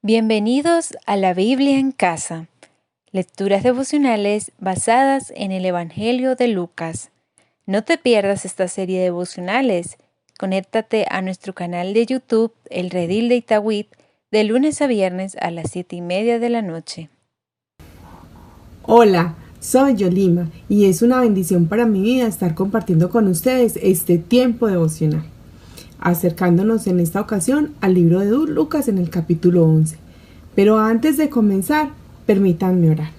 Bienvenidos a la Biblia en casa, lecturas devocionales basadas en el Evangelio de Lucas. No te pierdas esta serie de devocionales. Conéctate a nuestro canal de YouTube, El Redil de Itagüí, de lunes a viernes a las 7:30 de la noche. Hola, soy Yolima y es una bendición para mi vida estar compartiendo con ustedes este tiempo devocional, acercándonos en esta ocasión al libro de Lucas en el capítulo 11. Pero antes de comenzar, permítanme orar.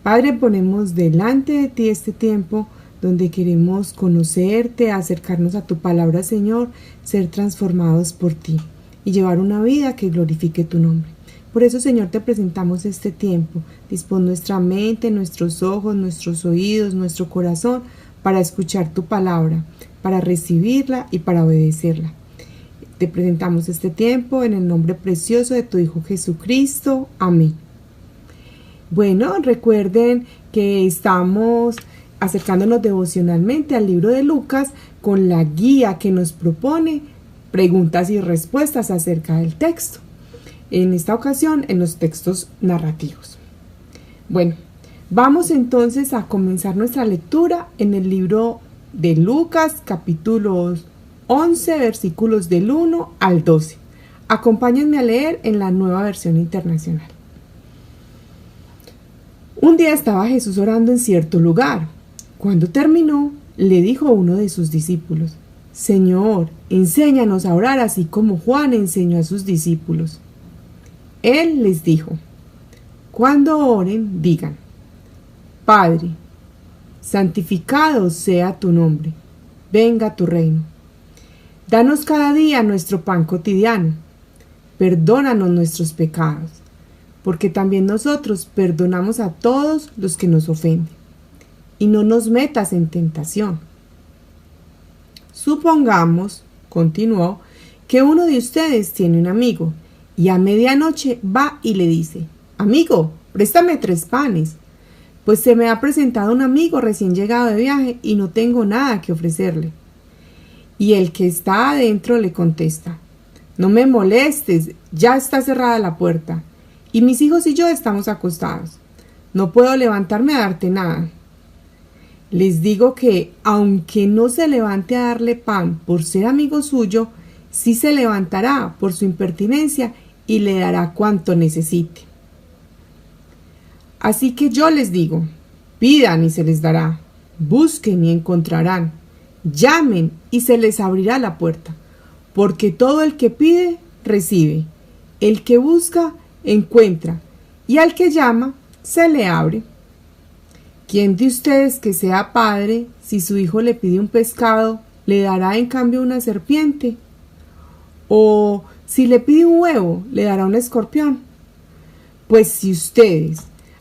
Padre, ponemos delante de ti este tiempo donde queremos conocerte, acercarnos a tu palabra, Señor, ser transformados por ti y llevar una vida que glorifique tu nombre. Por eso, Señor, te presentamos este tiempo. Dispón nuestra mente, nuestros ojos, nuestros oídos, nuestro corazón para escuchar tu palabra, para recibirla y para obedecerla. Te presentamos este tiempo en el nombre precioso de tu Hijo Jesucristo. Amén. Bueno, recuerden que estamos acercándonos devocionalmente al libro de Lucas con la guía que nos propone preguntas y respuestas acerca del texto. En esta ocasión, en los textos narrativos. Bueno, vamos entonces a comenzar nuestra lectura en el libro de Lucas, capítulos 11, versículos del 1 al 12. Acompáñenme a leer en la Nueva Versión Internacional. Un día estaba Jesús orando en cierto lugar. Cuando terminó, le dijo a uno de sus discípulos: Señor, enséñanos a orar así como Juan enseñó a sus discípulos. Él les dijo: cuando oren, digan: Padre, santificado sea tu nombre, venga tu reino. Danos cada día nuestro pan cotidiano. Perdónanos nuestros pecados, porque también nosotros perdonamos a todos los que nos ofenden. Y no nos metas en tentación. Supongamos, continuó, que uno de ustedes tiene un amigo, y a medianoche va y le dice: Amigo, préstame 3 panes, pues se me ha presentado un amigo recién llegado de viaje y no tengo nada que ofrecerle. Y el que está adentro le contesta: No me molestes, ya está cerrada la puerta, y mis hijos y yo estamos acostados. No puedo levantarme a darte nada. Les digo que, aunque no se levante a darle pan por ser amigo suyo, sí se levantará por su impertinencia y le dará cuanto necesite. Así que yo les digo: pidan y se les dará, busquen y encontrarán, llamen y se les abrirá la puerta, porque todo el que pide, recibe, el que busca, encuentra, y al que llama, se le abre. ¿Quién de ustedes que sea padre, si su hijo le pide un pescado, le dará en cambio una serpiente? ¿O si le pide un huevo, le dará un escorpión? Pues si ustedes,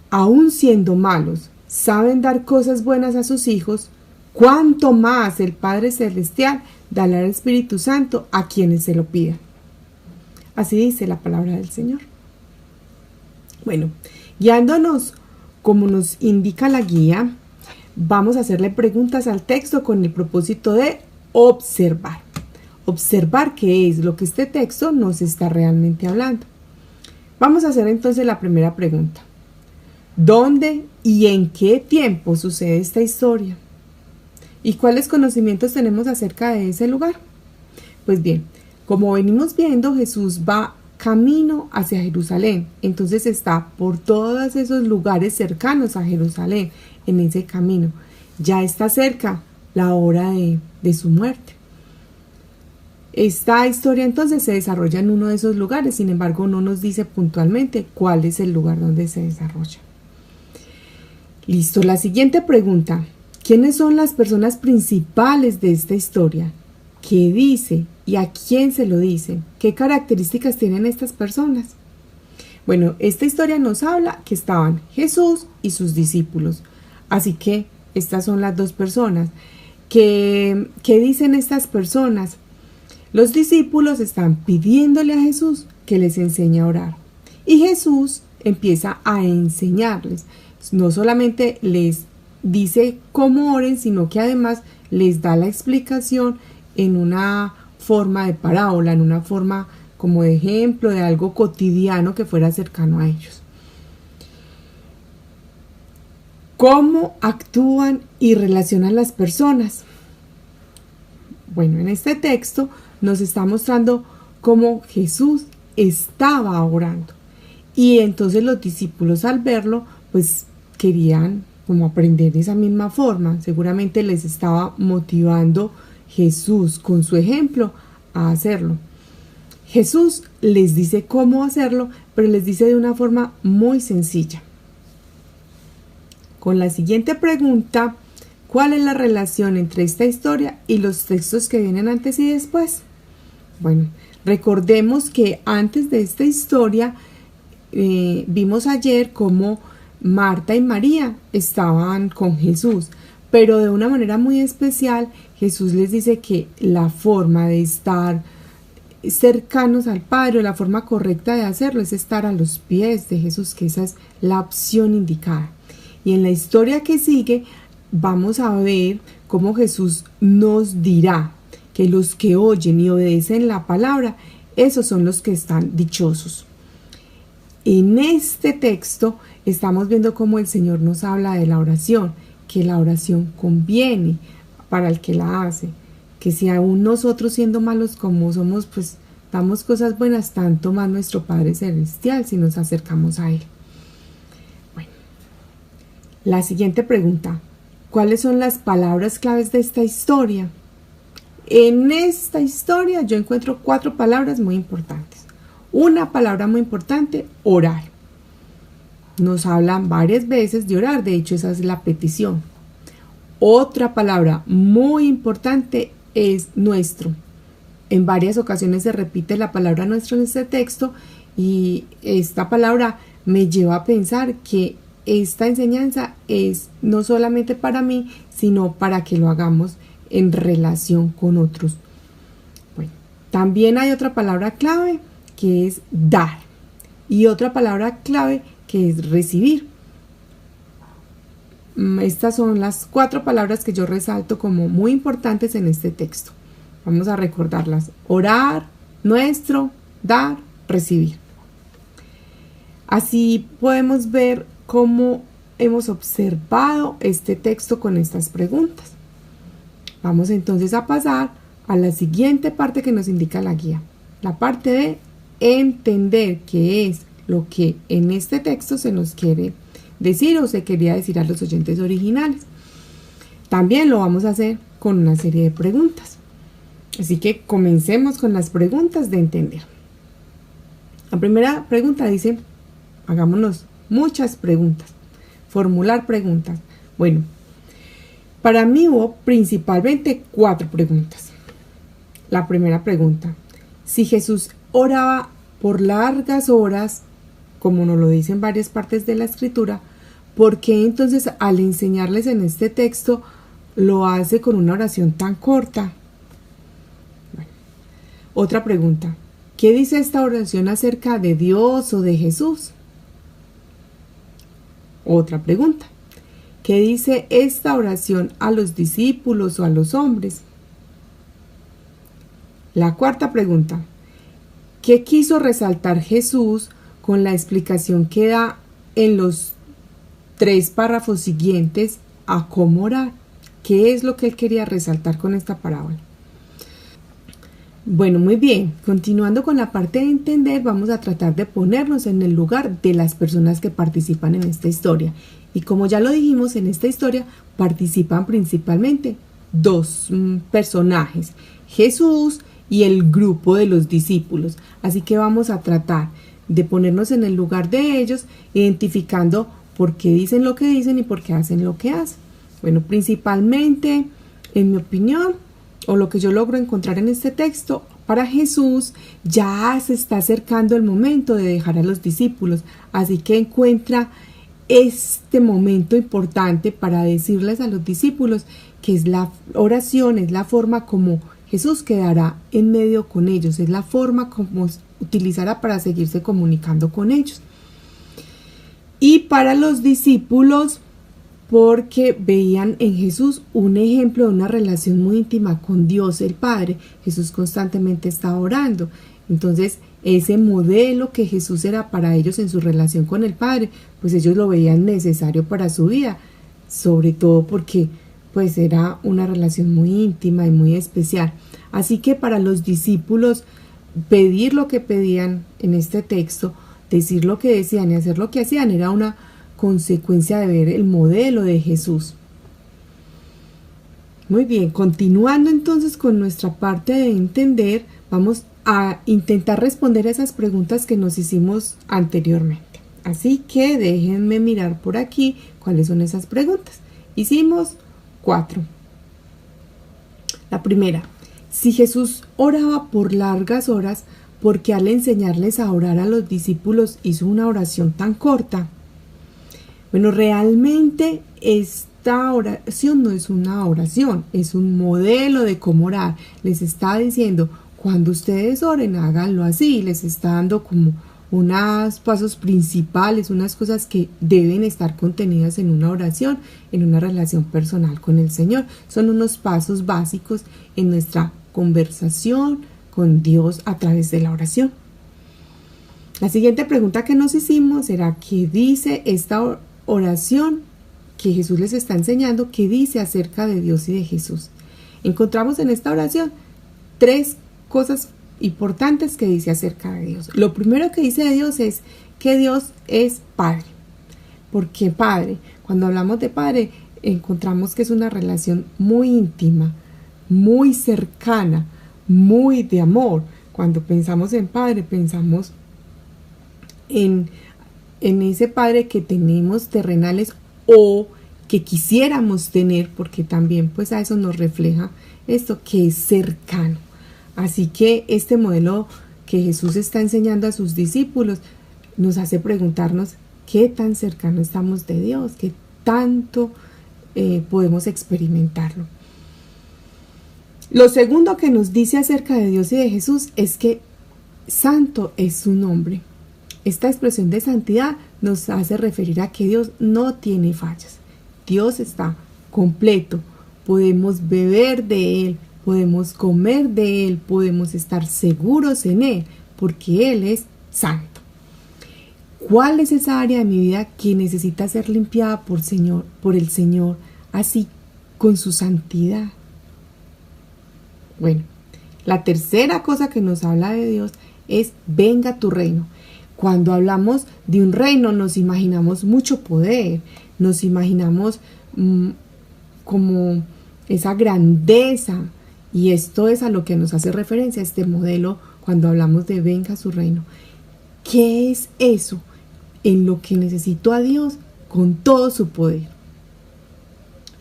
aun siendo malos, saben dar cosas buenas a sus hijos, ¿cuánto más el Padre Celestial dará al Espíritu Santo a quienes se lo pidan? Así dice la palabra del Señor. Bueno, guiándonos como nos indica la guía, vamos a hacerle preguntas al texto con el propósito de observar. Observar qué es lo que este texto nos está realmente hablando. Vamos a hacer entonces la primera pregunta. ¿Dónde y en qué tiempo sucede esta historia? ¿Y cuáles conocimientos tenemos acerca de ese lugar? Pues bien, como venimos viendo, Jesús va camino hacia Jerusalén. Entonces está por todos esos lugares cercanos a Jerusalén, en ese camino. Ya está cerca la hora de su muerte. Esta historia entonces se desarrolla en uno de esos lugares, sin embargo no nos dice puntualmente cuál es el lugar donde se desarrolla. Listo, la siguiente pregunta. ¿Quiénes son las personas principales de esta historia? ¿Qué dice y a quién se lo dice? ¿Qué características tienen estas personas? Bueno, esta historia nos habla que estaban Jesús y sus discípulos. Así que estas son las dos personas. ¿Qué dicen estas personas? Los discípulos están pidiéndole a Jesús que les enseñe a orar. Y Jesús empieza a enseñarles. No solamente les dice cómo oren, sino que además les da la explicación en una forma de parábola, en una forma como ejemplo de algo cotidiano que fuera cercano a ellos. ¿Cómo actúan y relacionan las personas? Bueno, en este texto nos está mostrando cómo Jesús estaba orando. Y entonces los discípulos al verlo, pues querían como aprender de esa misma forma. Seguramente les estaba motivando Jesús con su ejemplo a hacerlo. Jesús les dice cómo hacerlo, pero les dice de una forma muy sencilla. Con la siguiente pregunta, ¿cuál es la relación entre esta historia y los textos que vienen antes y después? Bueno, recordemos que antes de esta historia vimos ayer cómo Marta y María estaban con Jesús, pero de una manera muy especial Jesús les dice que la forma de estar cercanos al Padre, la forma correcta de hacerlo es estar a los pies de Jesús, que esa es la opción indicada. Y en la historia que sigue vamos a ver cómo Jesús nos dirá que los que oyen y obedecen la palabra, esos son los que están dichosos. En este texto estamos viendo cómo el Señor nos habla de la oración, que la oración conviene para el que la hace, que si aún nosotros siendo malos como somos, pues damos cosas buenas, tanto más nuestro Padre Celestial si nos acercamos a Él. Bueno, la siguiente pregunta, ¿cuáles son las palabras claves de esta historia? En esta historia yo encuentro 4 palabras muy importantes. Una palabra muy importante, orar. Nos hablan varias veces de orar, de hecho esa es la petición. Otra palabra muy importante es nuestro. En varias ocasiones se repite la palabra nuestro en este texto y esta palabra me lleva a pensar que esta enseñanza es no solamente para mí, sino para que lo hagamos en relación con otros. Bueno, también hay otra palabra clave que es dar y otra palabra clave que es recibir. Estas son las 4 palabras que yo resalto como muy importantes en este texto. Vamos a recordarlas: orar, nuestro, dar, recibir. Así podemos ver cómo hemos observado este texto con estas preguntas. Vamos entonces a pasar a la siguiente parte que nos indica la guía, la parte de entender qué es lo que en este texto se nos quiere decir o se quería decir a los oyentes originales. También lo vamos a hacer con una serie de preguntas. Así que comencemos con las preguntas de entender. La primera pregunta dice, hagámonos muchas preguntas, formular preguntas. Bueno, para mí hubo principalmente 4 preguntas. La primera pregunta, si Jesús oraba por largas horas, como nos lo dicen varias partes de la escritura, ¿por qué entonces al enseñarles en este texto lo hace con una oración tan corta? Bueno, otra pregunta, ¿qué dice esta oración acerca de Dios o de Jesús? Otra pregunta, ¿qué dice esta oración a los discípulos o a los hombres? La cuarta pregunta, ¿qué quiso resaltar Jesús con la explicación que da en los 3 párrafos siguientes a cómo orar? ¿Qué es lo que él quería resaltar con esta parábola? Bueno, muy bien, continuando con la parte de entender, vamos a tratar de ponernos en el lugar de las personas que participan en esta historia. Y como ya lo dijimos, en esta historia participan principalmente 2 personajes, Jesús y el grupo de los discípulos. Así que vamos a tratar de ponernos en el lugar de ellos, identificando por qué dicen lo que dicen y por qué hacen lo que hacen. Bueno, principalmente, en mi opinión, o lo que yo logro encontrar en este texto, para Jesús ya se está acercando el momento de dejar a los discípulos, así que encuentra este momento importante para decirles a los discípulos que es la oración, es la forma como Jesús quedará en medio con ellos, es la forma como utilizará para seguirse comunicando con ellos. Y para los discípulos, porque veían en Jesús un ejemplo de una relación muy íntima con Dios el Padre. Jesús constantemente estaba orando. Entonces, ese modelo que Jesús era para ellos en su relación con el Padre, pues ellos lo veían necesario para su vida, sobre todo porque pues era una relación muy íntima y muy especial. Así que para los discípulos, pedir lo que pedían en este texto, decir lo que decían y hacer lo que hacían, era una consecuencia de ver el modelo de Jesús. Muy bien, continuando entonces con nuestra parte de entender, vamos a intentar responder a esas preguntas que nos hicimos anteriormente. Así que déjenme mirar por aquí cuáles son esas preguntas. Hicimos 4. La primera, si Jesús oraba por largas horas, ¿por qué al enseñarles a orar a los discípulos hizo una oración tan corta? Bueno, realmente esta oración no es una oración, es un modelo de cómo orar. Les está diciendo, cuando ustedes oren, háganlo así. Les está dando como unos pasos principales, unas cosas que deben estar contenidas en una oración, en una relación personal con el Señor. Son unos pasos básicos en nuestra conversación con Dios a través de la oración. La siguiente pregunta que nos hicimos era, ¿qué dice esta oración que Jesús les está enseñando? ¿Qué dice acerca de Dios y de Jesús? Encontramos en esta oración 3 cosas importantes que dice acerca de Dios. Lo primero que dice de Dios es que Dios es Padre. ¿Por qué Padre? Cuando hablamos de Padre, encontramos que es una relación muy íntima, muy cercana, muy de amor. Cuando pensamos en Padre, pensamos en ese Padre que tenemos terrenales o que quisiéramos tener, porque también pues a eso nos refleja esto, que es cercano. Así que este modelo que Jesús está enseñando a sus discípulos nos hace preguntarnos qué tan cercano estamos de Dios, qué tanto podemos experimentarlo. Lo segundo que nos dice acerca de Dios y de Jesús es que santo es su nombre. Esta expresión de santidad nos hace referir a que Dios no tiene fallas. Dios está completo. Podemos beber de Él, podemos comer de Él, podemos estar seguros en Él, porque Él es santo. ¿Cuál es esa área de mi vida que necesita ser limpiada por el Señor, así con su santidad? Bueno, la tercera cosa que nos habla de Dios es venga tu reino. Cuando hablamos de un reino nos imaginamos mucho poder, nos imaginamos como esa grandeza, y esto es a lo que nos hace referencia este modelo cuando hablamos de venga su reino. ¿Qué es eso en lo que necesito a Dios con todo su poder?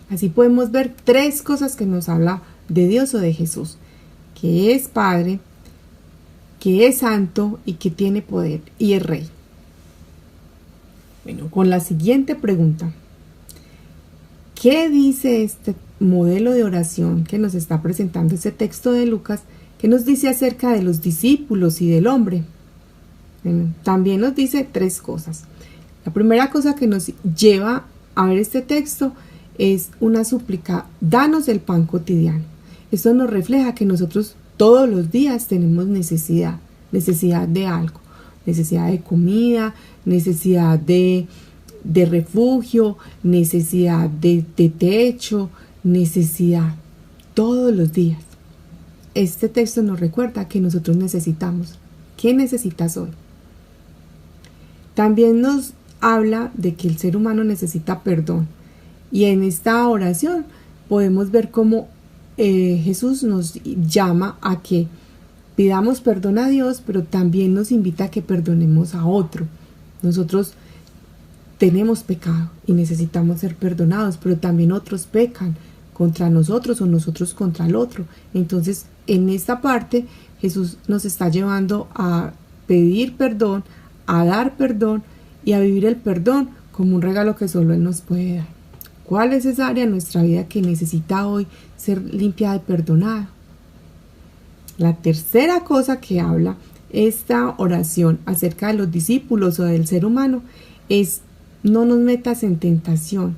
Así podemos ver 3 cosas que nos habla de Dios o de Jesús: que es Padre, que es santo y que tiene poder y es rey. Bueno, con la siguiente pregunta, ¿qué dice este modelo de oración que nos está presentando este texto de Lucas? ¿Qué nos dice acerca de los discípulos y del hombre? Bueno, también nos dice 3 cosas. La primera cosa que nos lleva a ver este texto es una súplica: danos el pan cotidiano. Esto nos refleja que nosotros todos los días tenemos necesidad de algo, necesidad de comida, necesidad de refugio, necesidad de techo, necesidad todos los días. Este texto nos recuerda que nosotros necesitamos. ¿Qué necesitas hoy? También nos habla de que el ser humano necesita perdón, y en esta oración podemos ver cómo Jesús nos llama a que pidamos perdón a Dios, pero también nos invita a que perdonemos a otro. Nosotros tenemos pecado y necesitamos ser perdonados, pero también otros pecan contra nosotros o nosotros contra el otro. Entonces, en esta parte, Jesús nos está llevando a pedir perdón, a dar perdón y a vivir el perdón como un regalo que solo Él nos puede dar. ¿Cuál es esa área de nuestra vida que necesita hoy ser limpiada y perdonada? La tercera cosa que habla esta oración acerca de los discípulos o del ser humano es: no nos metas en tentación.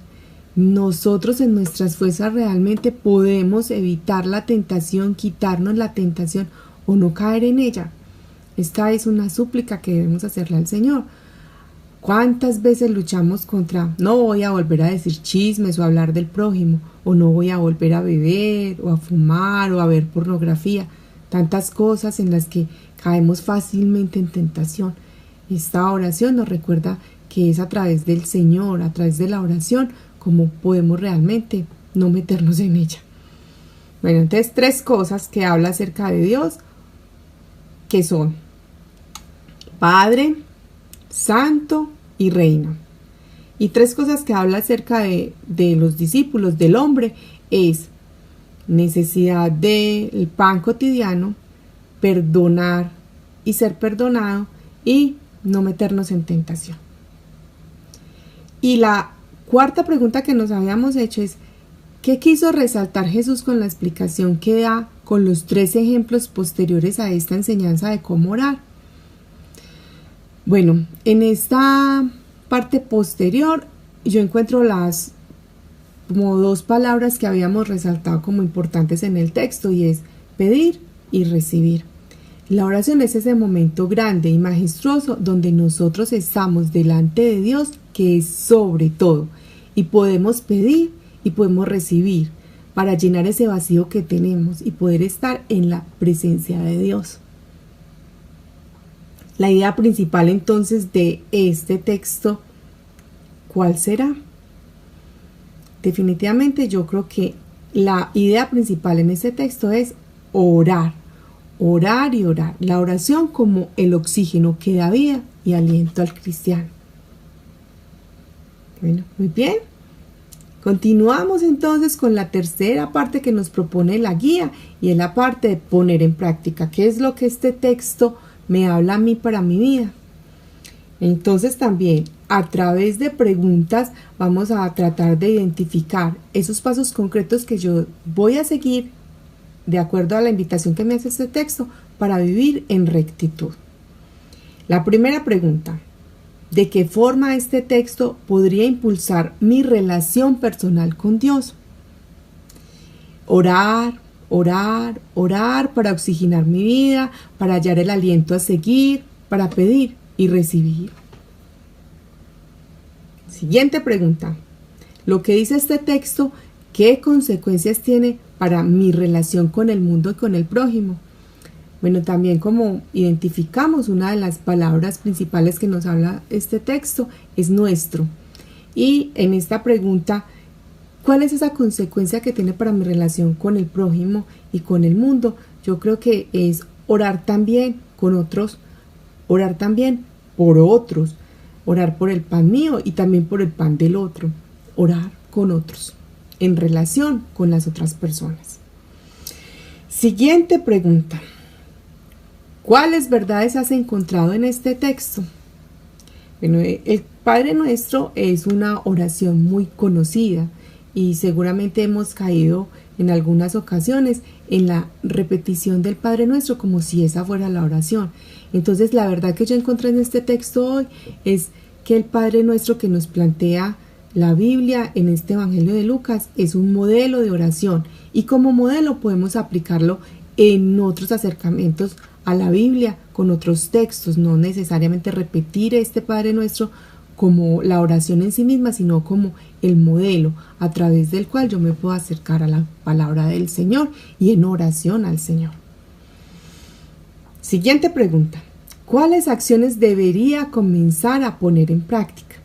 Nosotros en nuestras fuerzas realmente podemos evitar la tentación, quitarnos la tentación o no caer en ella. Esta es una súplica que debemos hacerle al Señor. ¿Cuántas veces luchamos contra no voy a volver a decir chismes o a hablar del prójimo, o no voy a volver a beber o a fumar o a ver pornografía? Tantas cosas en las que caemos fácilmente en tentación. Esta oración nos recuerda que es a través del Señor, a través de la oración, como podemos realmente no meternos en ella. Bueno, entonces 3 cosas que habla acerca de Dios, que son Padre, Santo y Reino. Y 3 cosas que habla acerca de los discípulos, del hombre, es necesidad del pan cotidiano, perdonar y ser perdonado, y no meternos en tentación. Y la 4ª pregunta que nos habíamos hecho es, ¿qué quiso resaltar Jesús con la explicación que da con los 3 ejemplos posteriores a esta enseñanza de cómo orar? Bueno, en esta parte posterior yo encuentro como 2 palabras que habíamos resaltado como importantes en el texto, y es pedir y recibir. La oración es ese momento grande y majestuoso donde nosotros estamos delante de Dios, que es sobre todo, y podemos pedir y podemos recibir para llenar ese vacío que tenemos y poder estar en la presencia de Dios. La idea principal entonces de este texto, ¿cuál será? Definitivamente yo creo que la idea principal en este texto es orar, orar y orar. La oración como el oxígeno que da vida y aliento al cristiano. Bueno, muy bien. Continuamos entonces con la 3ª parte que nos propone la guía, y es la parte de poner en práctica. ¿Qué es lo que este texto me habla a mí para mi vida? Entonces también a través de preguntas vamos a tratar de identificar esos pasos concretos que yo voy a seguir de acuerdo a la invitación que me hace este texto para vivir en rectitud. La primera pregunta: ¿de qué forma este texto podría impulsar mi relación personal con Dios? Orar, orar, orar para oxigenar mi vida, para hallar el aliento a seguir, para pedir y recibir. Siguiente pregunta: lo que dice este texto, ¿qué consecuencias tiene para mi relación con el mundo y con el prójimo? Bueno, también como identificamos, una de las palabras principales que nos habla este texto es nuestro. Y en esta pregunta, ¿cuál es esa consecuencia que tiene para mi relación con el prójimo y con el mundo? Yo creo que es orar también con otros, orar también por otros, orar por el pan mío y también por el pan del otro, orar con otros, en relación con las otras personas. Siguiente pregunta: ¿cuáles verdades has encontrado en este texto? Bueno, el Padre Nuestro es una oración muy conocida y seguramente hemos caído en algunas ocasiones en la repetición del Padre Nuestro como si esa fuera la oración. Entonces, la verdad que yo encontré en este texto hoy es que el Padre Nuestro que nos plantea la Biblia en este Evangelio de Lucas es un modelo de oración, y como modelo podemos aplicarlo en otros acercamientos a la Biblia con otros textos, no necesariamente repetir este Padre Nuestro como la oración en sí misma, sino como el modelo a través del cual yo me puedo acercar a la palabra del Señor y en oración al Señor. Siguiente pregunta: ¿cuáles acciones debería comenzar a poner en práctica?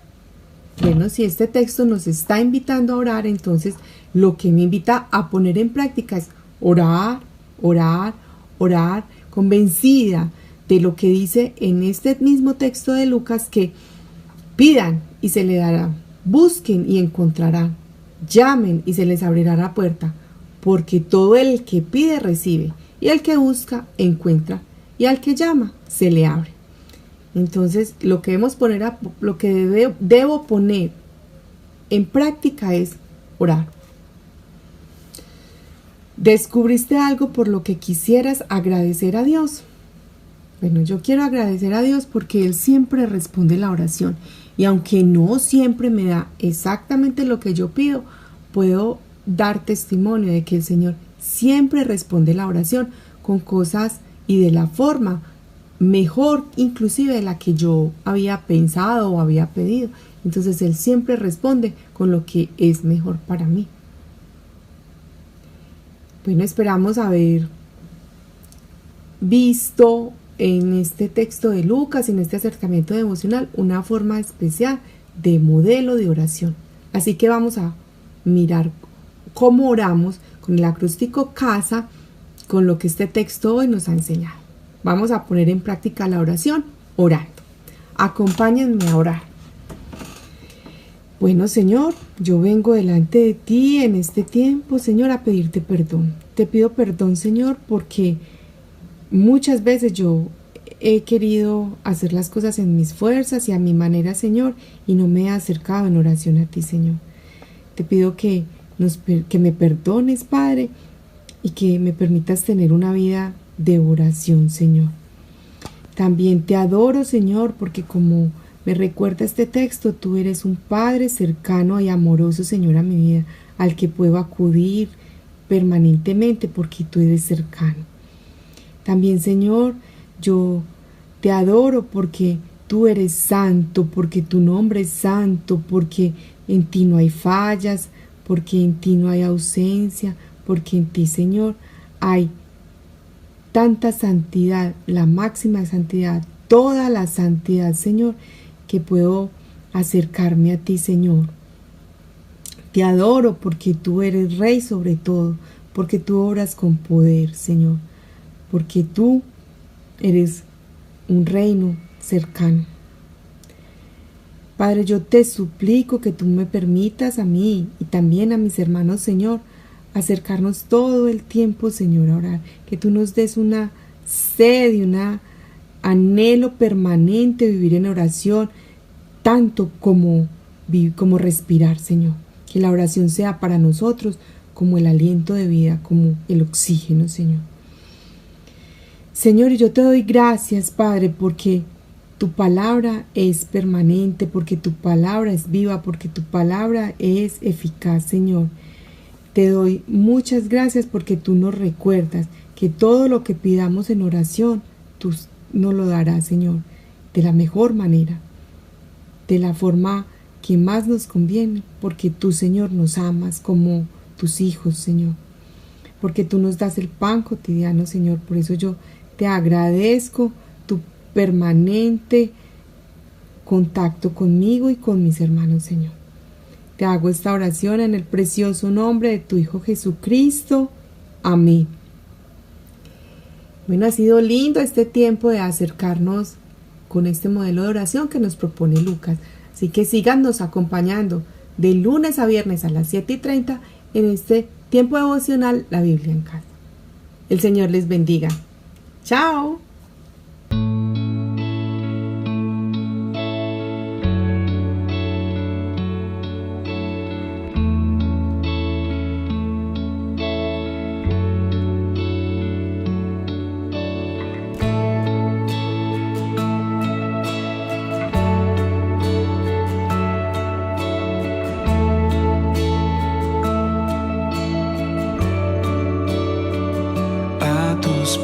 Bueno, si este texto nos está invitando a orar, entonces lo que me invita a poner en práctica es orar, orar, orar, convencida de lo que dice en este mismo texto de Lucas, que pidan y se les dará, busquen y encontrarán, llamen y se les abrirá la puerta, porque todo el que pide recibe, y el que busca encuentra, y al que llama se le abre. Entonces lo que debo poner en práctica es orar. ¿Descubriste algo por lo que quisieras agradecer a Dios? Bueno, yo quiero agradecer a Dios porque Él siempre responde la oración, y aunque no siempre me da exactamente lo que yo pido, puedo dar testimonio de que el Señor siempre responde la oración con cosas y de la forma mejor inclusive de la que yo había pensado o había pedido. Entonces Él siempre responde con lo que es mejor para mí. Bueno, esperamos haber visto en este texto de Lucas, en este acercamiento devocional, una forma especial de modelo de oración. Así que vamos a mirar cómo oramos con el acróstico CASA, con lo que este texto hoy nos ha enseñado. Vamos a poner en práctica la oración orando. Acompáñenme a orar. Bueno, Señor, yo vengo delante de ti en este tiempo, Señor, a pedirte perdón. Te pido perdón, Señor, porque muchas veces yo he querido hacer las cosas en mis fuerzas y a mi manera, Señor, y no me he acercado en oración a ti, Señor. Te pido que me perdones, Padre, y que me permitas tener una vida de oración, Señor. También te adoro, Señor, porque como me recuerda este texto, tú eres un Padre cercano y amoroso, Señor, a mi vida, al que puedo acudir permanentemente porque tú eres cercano. También, Señor, yo te adoro porque tú eres santo, porque tu nombre es santo, porque en ti no hay fallas, porque en ti no hay ausencia, porque en ti, Señor, hay tanta santidad, la máxima santidad, toda la santidad, Señor, que puedo acercarme a ti, Señor. Te adoro porque tú eres Rey sobre todo, porque tú obras con poder, Señor, porque tú eres un reino cercano. Padre, yo te suplico que tú me permitas a mí y también a mis hermanos, Señor, acercarnos todo el tiempo, Señor, a orar, que tú nos des una sed y un anhelo permanente de vivir en oración, tanto como respirar, Señor. Que la oración sea para nosotros como el aliento de vida, como el oxígeno, Señor. Señor, yo te doy gracias, Padre, porque tu palabra es permanente, porque tu palabra es viva, porque tu palabra es eficaz, Señor. Te doy muchas gracias porque tú nos recuerdas que todo lo que pidamos en oración, tú nos lo darás, Señor, de la mejor manera, de la forma que más nos conviene, porque tú, Señor, nos amas como tus hijos, Señor, porque tú nos das el pan cotidiano, Señor. Por eso yo te agradezco tu permanente contacto conmigo y con mis hermanos, Señor. Te hago esta oración en el precioso nombre de tu Hijo Jesucristo. Amén. Bueno, ha sido lindo este tiempo de acercarnos con este modelo de oración que nos propone Lucas. Así que síganos acompañando de lunes a viernes a las 7:30 en este tiempo devocional, la Biblia en casa. El Señor les bendiga. ¡Chao!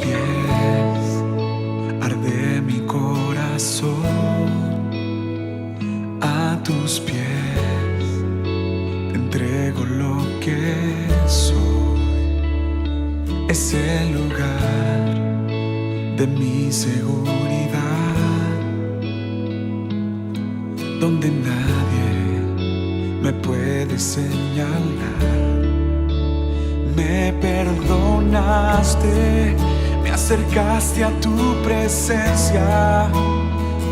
Pies arde mi corazón, a tus pies te entrego lo que soy. Es el lugar de mi seguridad, donde nadie me puede señalar. Me perdonaste, me acercaste a tu presencia,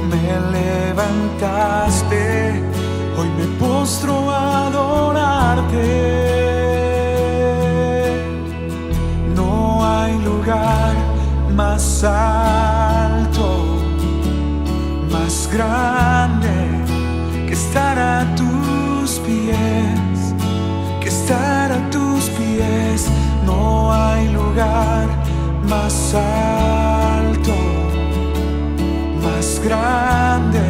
me levantaste, hoy me postro a adorarte. No hay lugar más alto, más grande que estar a tus pies, que estar a tus pies. No hay lugar más alto, más grande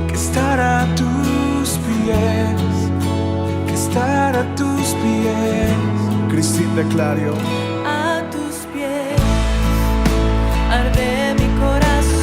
que estar a tus pies, que estar a tus pies. Cristina Clario. A tus pies arde mi corazón.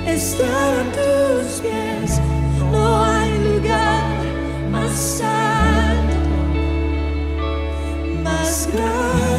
estar a tus pies. No hay lugar más alto, más grande.